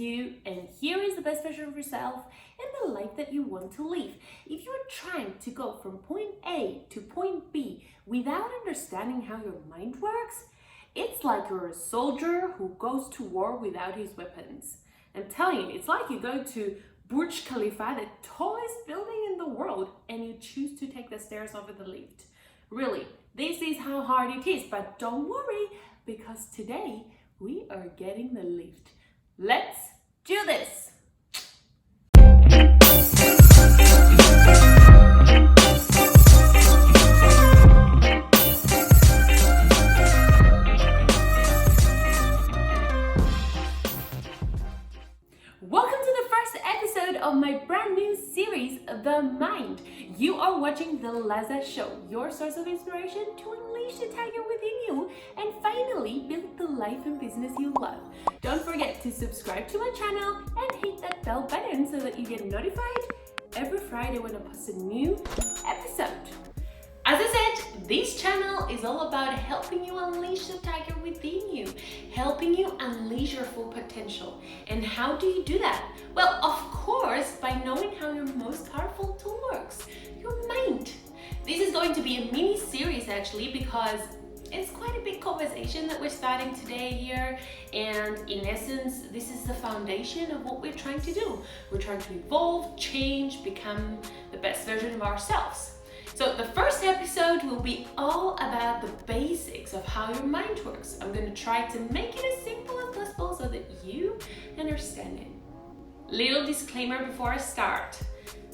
you, and here is the best version of yourself and the life that you want to live. If you're trying to go from point A to point B without understanding how your mind works, it's like you're a soldier who goes to war without his weapons. I'm telling you, it's like you go to Burj Khalifa, the tallest building in the world, and you choose to take the stairs over the lift. Really, this is how hard it is, but don't worry, because today we are getting the lift. Let's do this! Welcome to the first episode of my brand new series, The Mind. You are watching The Laza Show, your source of inspiration to unleash the tiger within you and finally build the life and business you love. Don't forget to subscribe to my channel and hit that bell button so that you get notified every Friday when I post a new episode. As I said, this channel is all about helping you unleash the tiger within you, helping you unleash your full potential. And how do you do that? Well, of course, by knowing how your most powerful tool works, your mind. This is going to be a mini series actually, because it's quite a big conversation that we're starting today here, and in essence this is the foundation of what we're trying to do. We're trying to evolve, change, become the best version of ourselves. So the first episode will be all about the basics of how your mind works. I'm going to try to make it as simple as possible so that you understand it. Little disclaimer before I start.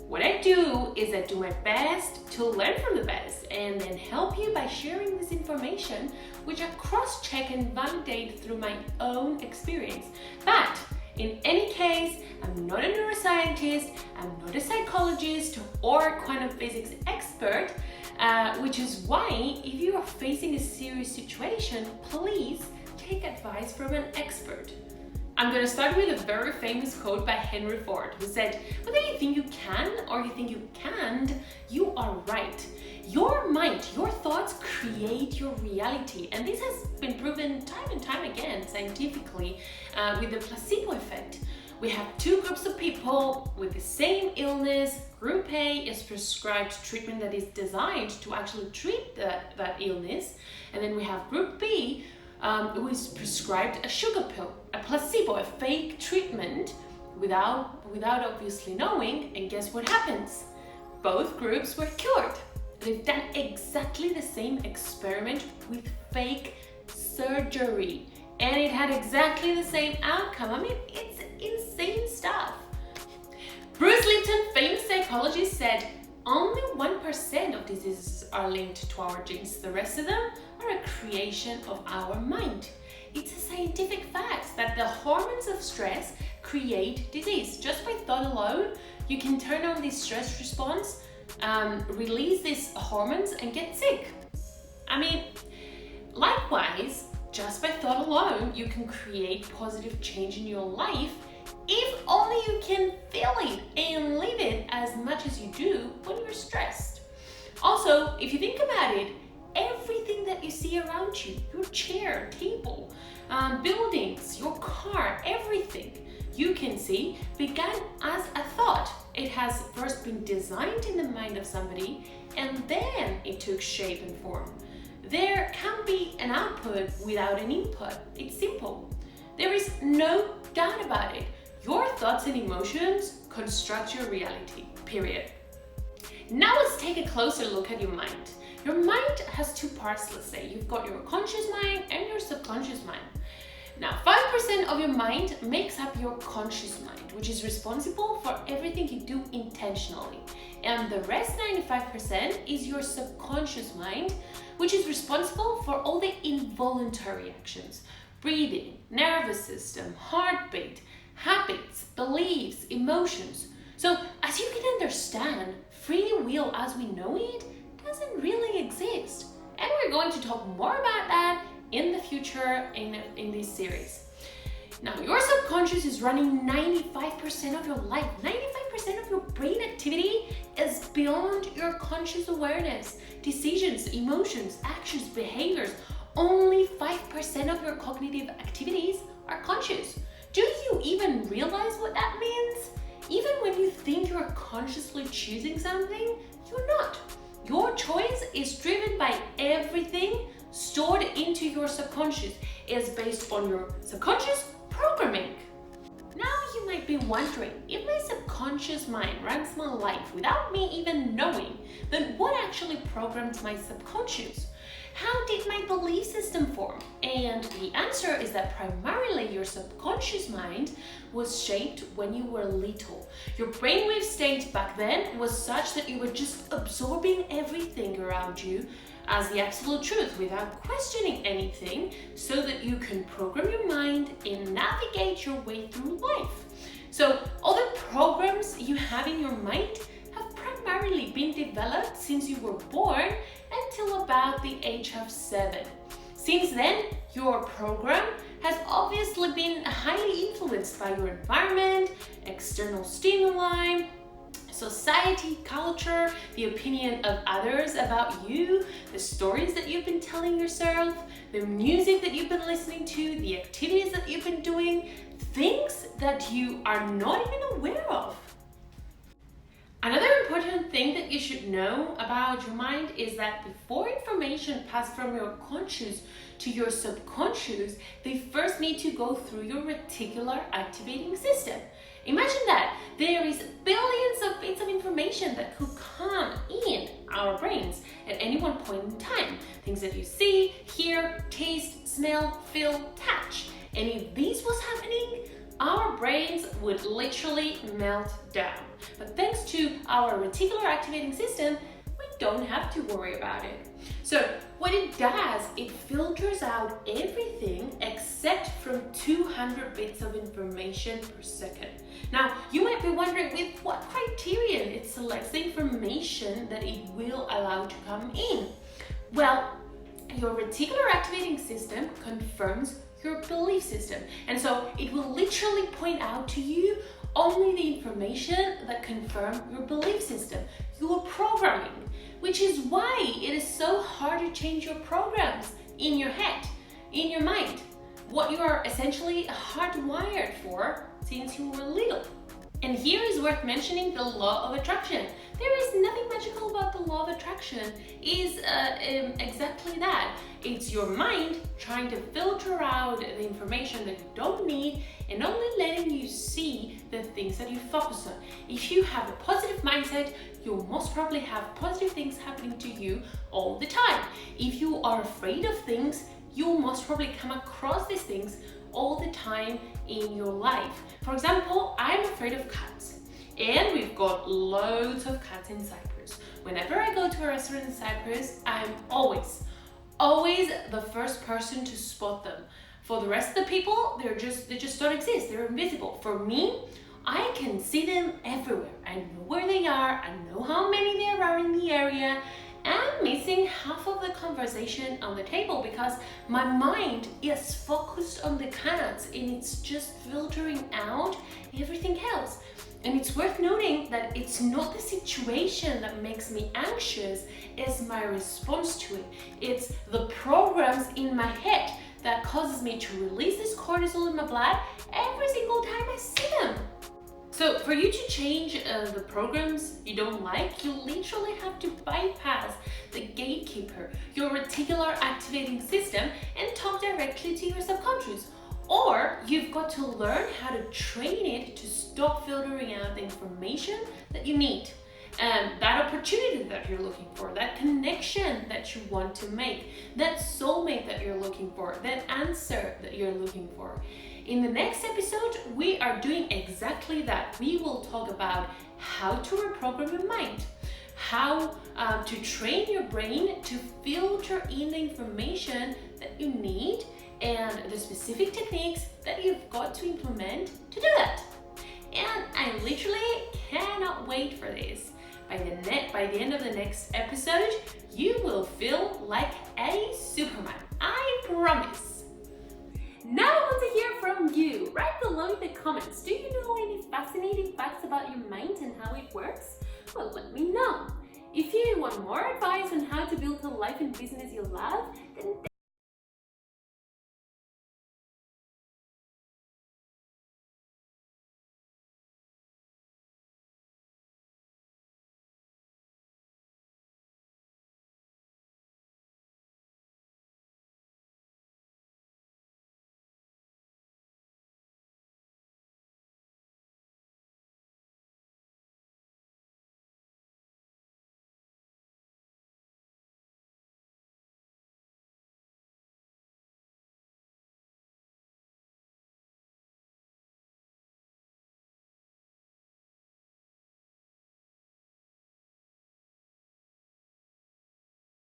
What I do is I do my best to learn from the best and then help you by sharing this information, which I cross-check and validate through my own experience. But in any case, I'm not a neuroscientist, I'm not a psychologist or quantum physics expert, which is why if you are facing a serious situation, please take advice from an expert. I'm going to start with a very famous quote by Henry Ford, who said, "Whether you think you can or you think you can't, you are right. Your mind, your thoughts create your reality." And this has been proven time and time again scientifically with the placebo effect. We have two groups of people with the same illness. Group A is prescribed treatment that is designed to actually treat that illness. And then we have Group B, who is prescribed a sugar pill, a placebo, a fake treatment without obviously knowing. And guess what happens? Both groups were cured. They've done exactly the same experiment with fake surgery, and it had exactly the same outcome. I mean, it's insane stuff. Bruce Lipton, famous psychologist, said only 1% of diseases are linked to our genes. The rest of them are a creation of our mind. It's a scientific fact that the hormones of stress create disease. Just by thought alone, you can turn on this stress response, release these hormones and get sick. I mean, likewise, just by thought alone, you can create positive change in your life if only you can feel it and live it as much as you do when you're stressed. Also, if you think about it, everything that you see around you, your chair, table, buildings, your car, everything you can see began as a thought. It has first been designed in the mind of somebody, and then it took shape and form. There can be an output without an input. It's simple. There is no doubt about it. Your thoughts and emotions construct your reality, period. Now let's take a closer look at your mind. Your mind has two parts, let's say. You've got your conscious mind and your subconscious mind. Now, 5% of your mind makes up your conscious mind, which is responsible for everything you do intentionally. And the rest, 95%, is your subconscious mind, which is responsible for all the involuntary actions: breathing, nervous system, heartbeat, habits, beliefs, emotions. So, as you can understand, free will as we know it doesn't really exist. And we're going to talk more about that in the future in this series. Now, your subconscious is running 95% of your life. 95% of your brain activity is beyond your conscious awareness. Decisions, emotions, actions, behaviors. Only 5% of your cognitive activities are conscious. Do you even realize what that means? Even when you think you're consciously choosing something, you're not. Your choice is driven by everything stored into your subconscious. It's based on your subconscious programming. Now you might be wondering, if my subconscious mind runs my life without me even knowing, then what actually programmed my subconscious? How did my belief system form? And the answer is that primarily your subconscious mind was shaped when you were little. Your brainwave state back then was such that you were just absorbing everything around you as the absolute truth without questioning anything, so that you can program your mind and navigate your way through life. So all the programs you have in your mind have primarily been developed since you were born until about the age of 7. Since then, your program has obviously been highly influenced by your environment, external stimuli, society, culture, the opinion of others about you, the stories that you've been telling yourself, the music that you've been listening to, the activities that you've been doing, things that you are not even aware of. Another important thing that you should know about your mind is that before information passes from your conscious to your subconscious, they first need to go through your reticular activating system. Imagine that there is billions of bits of information that could come in our brains at any one point in time. Things that you see, hear, taste, smell, feel, touch. And if this was happening, our brains would literally melt down. But thanks to our reticular activating system, we don't have to worry about it. So what it does, it filters out everything except from 200 bits of information per second. Now, you might be wondering with what criterion it selects the information that it will allow to come in. Well, your reticular activating system confirms your belief system. And so it will literally point out to you only the information that confirm your belief system, your programming, which is why it is so hard to change your programs in your head, in your mind, what you are essentially hardwired for since you were little. And here is worth mentioning the law of attraction. There is nothing magical about the law of attraction. It is exactly that. It's your mind trying to filter out the information that you don't need and only letting you see the things that you focus on. If you have a positive mindset, you'll most probably have positive things happening to you all the time. If you are afraid of things, you'll most probably come across these things all the time in your life. For example, I'm afraid of cats, and we've got loads of cats in Cyprus. Whenever I go to a restaurant in Cyprus, I'm always the first person to spot them. For the rest of the people, they just don't exist. They're invisible. For me, I can see them everywhere. I know where they are. I know how many there are in the area. I'm missing half of the conversation on the table because my mind is focused on the cats and it's just filtering out everything else. And it's worth noting that it's not the situation that makes me anxious, it's my response to it. It's the programs in my head that causes me to release this cortisol in my blood every single time I see them. So for you to change the programs you don't like, you literally have to bypass the gatekeeper, your reticular activating system, and talk directly to your subconscious. Or you've got to learn how to train it to stop filtering out the information that you need. That opportunity that you're looking for, that connection that you want to make, that soulmate that you're looking for, that answer that you're looking for. In the next episode, we are doing exactly that. We will talk about how to reprogram your mind, how to train your brain to filter in the information that you need, and the specific techniques that you've got to implement to do that. And I literally cannot wait for this. By the end of the next episode, you will feel like a Superman. I promise. Now I want to hear from you. Write below in the comments. Do you know any fascinating facts about your mind and how it works? Well, let me know. If you want more advice on how to build a life and business you love, then